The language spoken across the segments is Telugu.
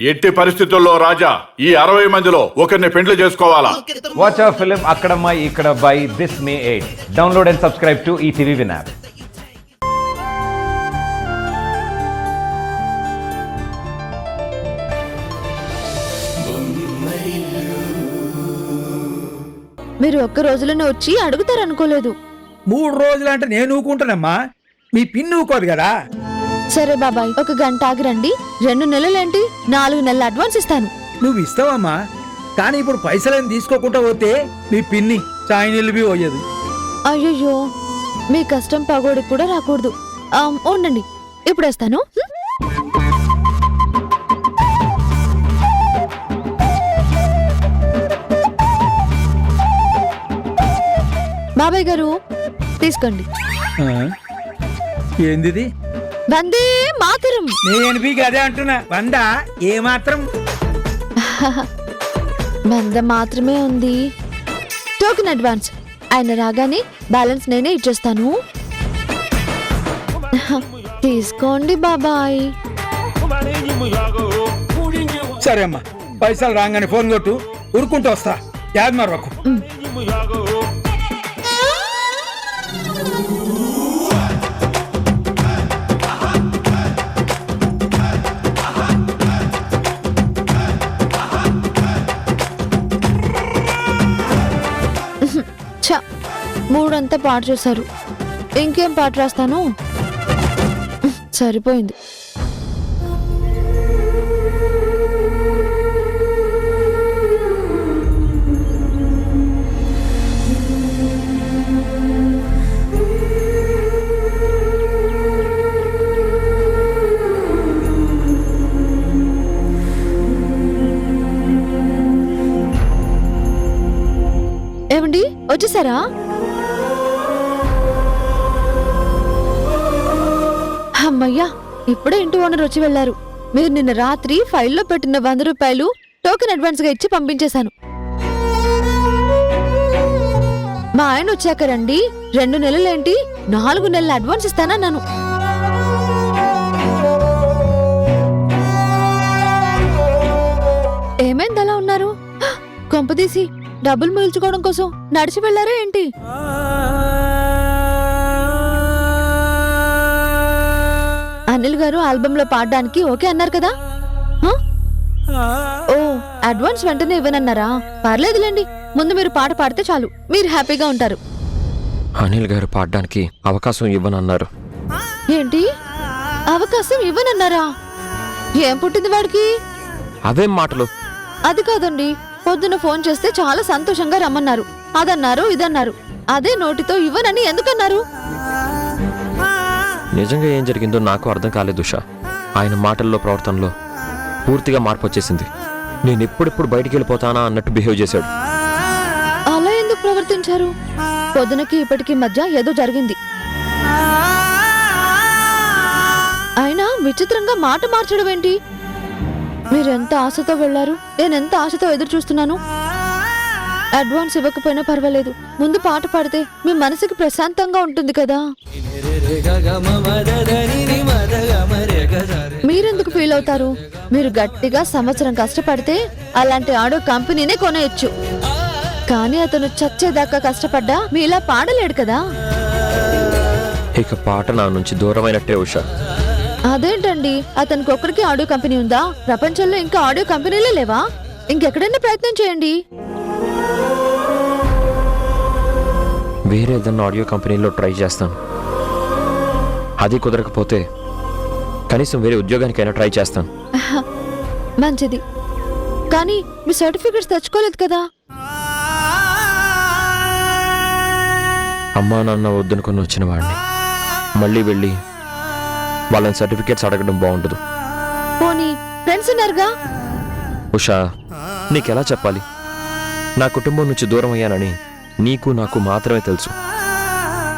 ఎట్టి పరిస్థితుల్లో రాజా ఈ 60 మందిలో ఒకరిని పెండ్లి చేసుకోవాలా? Watch our film Akkadamma Ikkada by this May 8. Download and subscribe to ETV Win app. మీరు ఒక్క రోజులోనే వచ్చి అడుగుతారు అనుకోలేదు. 3 రోజులంటే నేను ఊకుంటానమ్మా, మీ పిన్ని ఊకోదు కదా. సరే బాబాయ్, 1 గంట ఆగి రండి. 2 నెలలేంటి, 4 నెలల అడ్వాన్స్ ఇస్తాను. నువ్వు ఇస్తావమ్మా, కానీ ఇప్పుడు పైసలేం తీసుకోకుండా పోతే మీ పిన్ని చాయ్ నీళ్ళు బి పోయేది. అయ్యయ్యో, మీ కష్టం పగోడికి కూడా రాకూడదు. ఉండండి, ఇప్పుడు వేస్తాను. బాబాయ్ గారు తీసుకోండి. ఏంది వందే మాతరం. నేను మీకు అదే అంటున్నా, 100 ఏ మాత్రం? 100 మాత్రమే ఉంది. Token advance. ఆయన రాగానే బ్యాలెన్స్ నేనే ఇచ్చేస్తాను. తీసుకోండి బాబాయ్. సరే అమ్మా, పైసలు రాగానే ఫోన్ కొట్టు, ఉరుకుంటూ వస్తా. యాద్ మరొక మూడంతా పాట చేశారు. ఇంకేం పాట రాస్తాను? సరిపోయింది. ఏమండి, వచ్చేసారా? అమ్మయ్యా, ఇప్పుడే ఇంటి ఓనర్ వచ్చి వెళ్లారు. మీరు నిన్న రాత్రి ఫైల్లో పెట్టిన 100 రూపాయలు టోకెన్ అడ్వాన్స్ గా ఇచ్చి పంపించేశాను. మా ఆయన వచ్చాక రండి, 2 నెలలేంటి, 4 నెలల అడ్వాన్స్ ఇస్తానన్నాను. ఏమైంది అలా ఉన్నారు? కొంపదీసి డబ్బులు మిగుల్చుకోవడం కోసం నడిచి వెళ్లారా ఏంటి? అనిల్ గారు ఆల్బమ్ లో పాడడానికి ఓకే అన్నారు కదా? ఓ, అడ్వాన్స్ వెంటనే ఇవ్వనన్నారా? పర్లేదులేండి, ముందు మీరు పాట పాడితే చాలు, మీరు హ్యాపీగా ఉంటారు. అనిల్ గారు పాడడానికి అవకాశం ఇవ్వనన్నారు. ఏంటి, అవకాశం ఇవ్వనన్నారా? ఏం పుట్టింది వాడికి? అవేం మాటలు? అది కాదండి, పొద్దున ఫోన్ చేస్తే చాలా సంతోషంగా రమ్మన్నారు. అదన్నారు ఇదన్నారు, అదే నోటితో ఇవ్వనని ఎందుకన్నారు? నిజంగా ఏం జరిగిందో నాకు అర్థం కాలేదు ఉషా. ఆయన మాటల్లో ప్రవర్తనలో పూర్తిగా మార్పు వచ్చేసింది. నేను ఎప్పుడెప్పుడు బయటికి వెళ్ళిపోతానా అన్నట్టు బిహేవ్ చేశాడు. అలా ఎందుకు ప్రవర్తించారు? పొద్దునకి ఇప్పటికి మధ్య ఏదో జరిగింది. ఆయన విచిత్రంగా మాట మార్చడం ఏంటి? మీరెంత ఆశతో వెళ్లారు, నేనెంత ఆశతో ఎదురు చూస్తున్నాను. అడ్వాన్స్ ఇవ్వకపోయినా పర్వాలేదు, ముందు పాట పాడితే మీ మనసుకి ప్రశాంతంగా ఉంటుంది కదా. మీరెందుకు ఫీల్ అవుతారు? మీరు గట్టిగా సంవత్సరం కష్టపడితే అలాంటి ఆడో కంపెనీనే కొనేయచ్చు. కానీ అతను చచ్చేదాకా కష్టపడ్డా మీలా పాడలేడు కదా. ఇక పాట నా నుంచి దూరమైనట్టే ఉషా. అదేంటండి, అతనికి ఒక్కడికి ఆడియో కంపెనీ ఉందా? ప్రపంచంలో ఇంకా ఆడియో కంపెనీలే లేవా? ఇంకెక్కడైనా ప్రయత్నం చేయండి. వేరే ఏదన్నా ఆడియో కంపెనీలో ట్రై చేస్తాను. అది కుదరకపోతే కనీసం వేరే ఉద్యోగానికైనా ట్రై చేస్తాను. మంచిది, కానీ మీ సర్టిఫికెట్స్ తెచ్చుకోలేదు కదా? అమ్మా నాన్న వద్దనుకొని వచ్చిన వాడిని మళ్ళీ వెళ్ళి వాళ్ళని సర్టిఫికేట్స్ అడగడం బాగుండదు. పోనీ ఫ్రెండ్స్ ఉన్నారుగా? ఉషా, నీకెలా చెప్పాలి? నా కుటుంబం నుంచి దూరం అయ్యానని నీకు నాకు మాత్రమే తెలుసు.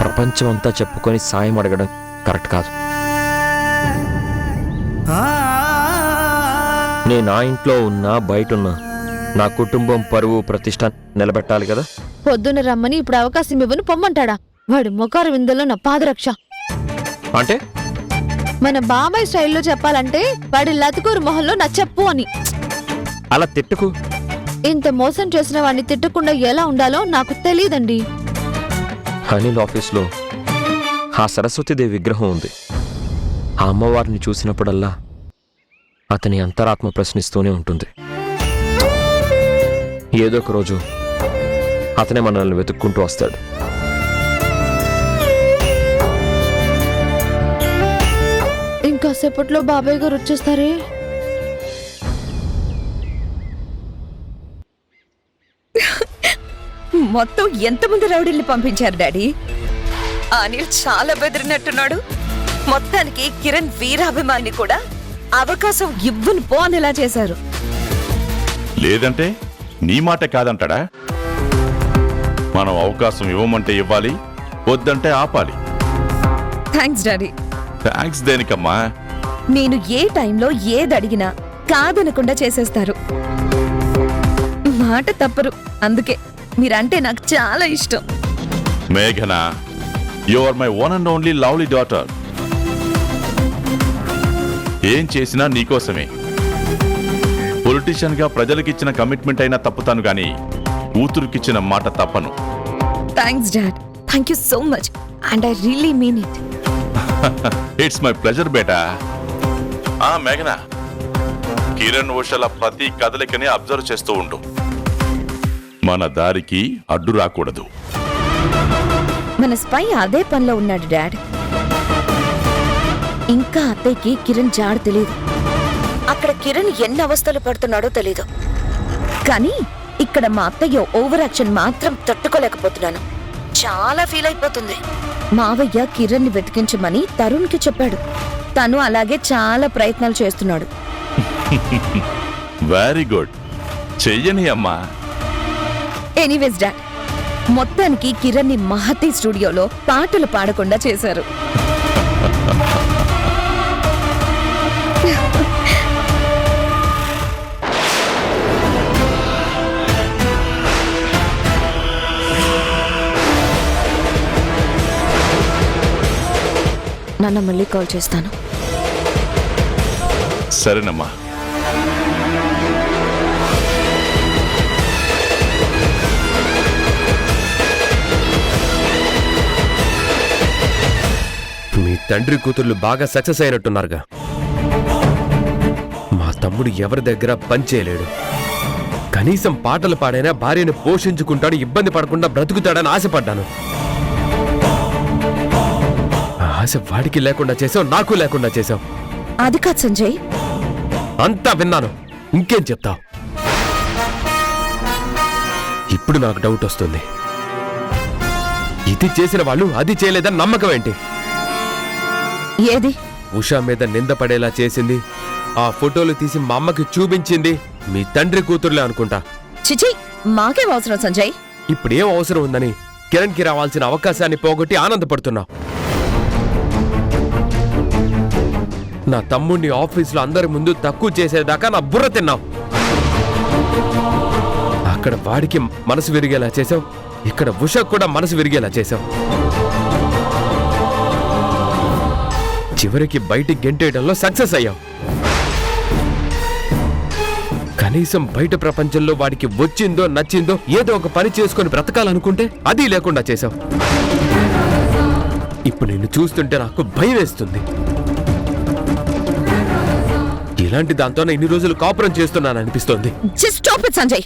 ప్రపంచం అంతా చెప్పుకొని సాయం అడగడం కరెక్ట్ కాదు. నేను నా ఇంట్లో ఉన్నా బయటున్నా నా కుటుంబం పరువు ప్రతిష్ట నిలబెట్టాలి కదా. పొద్దున్న రమ్మని ఇప్పుడు అవకాశం ఇవ్వను పొమ్మంటాడా? వాడు మొకారు విందల్లో నా పాదరక్ష. అంటే మన బాబాయ్ స్టైల్లో చెప్పాలంటే వాడి లతుకూరు మొహంలో నా చెప్పు అని. అలా తిట్టుకు. ఇంత మోసం చేసిన వాడిని తిట్టకుండా ఎలా ఉండాలో నాకు తెలియదండి. అనిల్ ఆఫీస్లో ఆ సరస్వతీదేవి విగ్రహం ఉంది. ఆ అమ్మవారిని చూసినప్పుడల్లా అతని అంతరాత్మ ప్రశ్నిస్తూనే ఉంటుంది. ఏదో ఒక రోజు అతనే మనల్ని వెతుక్కుంటూ వస్తాడు. ఇంకాసేపట్లో బాబాయ్ గారు వచ్చేస్తారే. మొత్తం ఎంతమంది రౌడీల్ని పంపించారు డాడీ? అనిల్ చాలా బెదిరినట్టున్నాడు. మొత్తానికి కిరణ్ వీరాభిమాని కూడా అవకాశం ఇవ్వను పో అనేలా చేశారు. లేదంటే నీ మాట కాదంటాడా? మనం అవకాశం ఇవ్వమంటే ఇవ్వాలి, వద్దంటే ఆపాలి. Thanks daddy. థ్యాంక్స్ దేనికమ్మా? నేను ఏ టైంలో ఏది అడిగినా కాదనకుండా చేసేస్తారు. మాట తప్పరు. అందుకే మీరంటే నాకు చాలా ఇష్టం. మేఘనా, you are my one and only lovely daughter. ఏం చేసినా నీకోసమే. పొలిటీషియన్ గా ప్రజలకిచ్చిన కమిట్మెంట్ అయినా తప్పుతాను గాని కూతురుకిచ్చిన మాట తప్పను. Thanks dad. Thank you so much and I really mean it. It's my pleasure బేటా. మేఘనా, కిరణ్ ఉషల ప్రతి కదలికని అబ్జర్వ్ చేస్తూ ఉండు. మన దారికి అడ్డు రాకూడదు. మన స్పై అదే పనిలో ఉన్నాడు డాడ్. ఇంకా అత్తయ్యకి కిరణ్ జాడ తెలీదు. అక్కడ కిరణ్ ఎన్ని అవస్థలు పడుతున్నాడో తెలీదు. కానీ ఇక్కడ మా అత్తయ్య ఓవర్ యాక్షన్ మాత్రం తట్టుకోలేకపోతున్నాను. చాలా ఫీల్ అయిపోతుంది. మావయ్య కిరణ్ ని వెతికించమని తరుణ్ కి చెప్పాడు. తను అలాగే చాలా ప్రయత్నాలు చేస్తున్నాడు. వెరీ గుడ్, చెయ్యని అమ్మా. ఎనీవేస్ డాడ్, మొత్తానికి కిరణ్ ని మహతి స్టూడియోలో పాటలు పాడకుండా చేశారు. నాన్న మళ్ళీ కాల్ చేస్తాను. సరేనమ్మా. మీ తండ్రి కూతుర్లు బాగా సక్సెస్ అయినట్టున్నారుగా. మా తమ్ముడు ఎవరి దగ్గర పనిచేయలేడు. కనీసం పాటలు పాడైనా భార్యను పోషించుకుంటాడు, ఇబ్బంది పడకుండా బ్రతుకుతాడని ఆశపడ్డాను. ఆ ఆశ వాడికి లేకుండా చేసావు, నాకు లేకుండా చేసావు. అది కాదు సంజయ్. అంతా విన్నాను, ఇంకేం చెప్తావు? ఇప్పుడు నాకు డౌట్ వస్తుంది. ఇది చేసిన వాళ్ళు అది చేయలేదని నమ్మకం ఏంటి? ఏది? ఉషా మీద నింద పడేలా చేసింది, ఆ ఫోటోలు తీసి మా అమ్మకి చూపించింది మీ తండ్రి కూతుర్లే అనుకుంటా. చిచి, మాకేం అవసరం సంజయ్? ఇప్పుడేం అవసరం ఉందని కిరణ్కి రావాల్సిన అవకాశాన్ని పోగొట్టి ఆనందపడుతున్నావు. నా తమ్ముడిని ఆఫీసులో అందరి ముందు తక్కువ చేసేదాకా నా బుర్ర తిన్నావు. అక్కడ వాడికి మనసు విరిగేలా చేసావు, ఇక్కడ ఉషకు కూడా మనసు విరిగేలా చేసావు. చివరికి బయటికి గెంటేయడంలో సక్సెస్ అయ్యావు. కనీసం బయట ప్రపంచంలో వాడికి వచ్చిందో నచ్చిందో ఏదో ఒక పని చేసుకొని బ్రతకాలనుకుంటే అది లేకుండా చేశావు. ఇప్పుడు నిన్ను చూస్తుంటే నాకు భయం వేస్తుంది. ఇలాంటి దాంతోనే ఇన్ని రోజులు కాపురం చేస్తున్నాను అనిపిస్తోంది. Just stop it Sanjay.